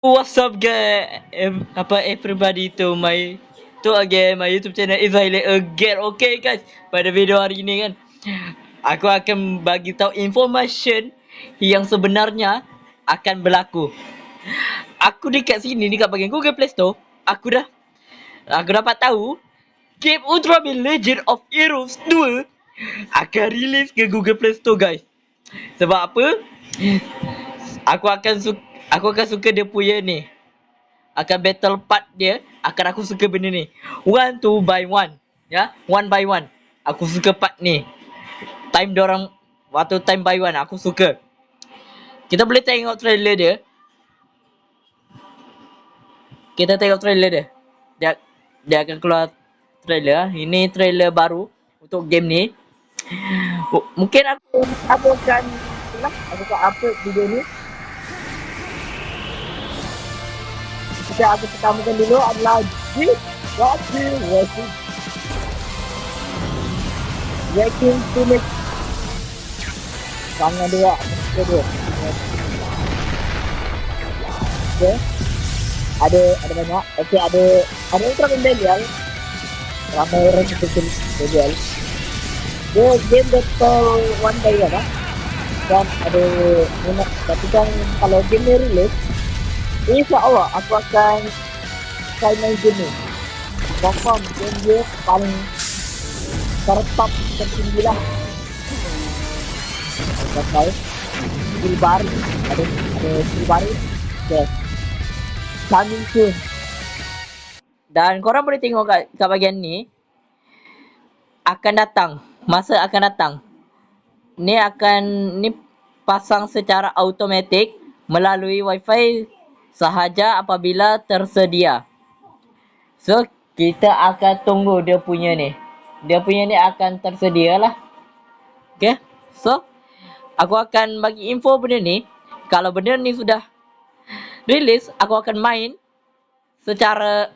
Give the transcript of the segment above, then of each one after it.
What's up guys? Everybody to again my YouTube channel Izhaili again. Okay guys, pada video hari ini kan, aku akan bagi tahu information yang sebenarnya akan berlaku. Aku dekat sini dekat bahagian Google Play Store, aku dapat tahu game Ultraman Legend of Heroes 2 akan rilis ke Google Play Store guys. Sebab apa? Aku akan suka dia punya ni. Akan battle part dia, akan aku suka benda ni. One to by one. Ya, one by one. Aku suka part ni. Time dorang waktu time by one aku suka. Kita boleh tengok trailer dia. Kita tengok trailer dia. Dia akan keluar trailer. Ini trailer baru untuk game ni. Mungkin aku akan upload video ni. Kita aku pertamakan dulu adalah Wrecking Phoenix. Tangan dua. Okay. Ada banyak. Okay, ada Ultraman Daniel. Ramai orang kecil Daniel. Dia game battle one day kan. Dan ada minat. Tapi kan kalau game ni release, InsyaAllah aku akan try main game ni. Confirm game dia paling tertop tertinggi lah. Kita tahu skill baru. Ada skill baru. Okay, coming soon. Dan korang boleh tengok kat bahagian ni, akan datang, masa akan datang. Ni pasang secara automatik melalui wifi sahaja apabila tersedia. So kita akan tunggu dia punya ni. Dia punya ni akan tersedia lah. Okay. So aku akan bagi info benda ni. Kalau benda ni sudah release, aku akan main secara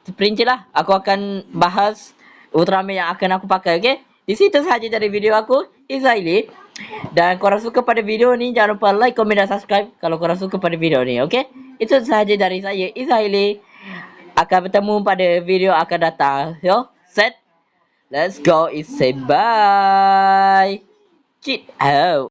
terperinci lah. Aku akan bahas Ultraman yang akan aku pakai. Okay. Di situ sahaja dari video aku, Izhaili. Dan korang suka pada video ni, jangan lupa like, komen dan subscribe kalau korang suka pada video ni. Okay. Itu sahaja dari saya, Izhaili. Akan bertemu pada video akan datang. Yo, set. Let's go. It's say bye. Cheat out.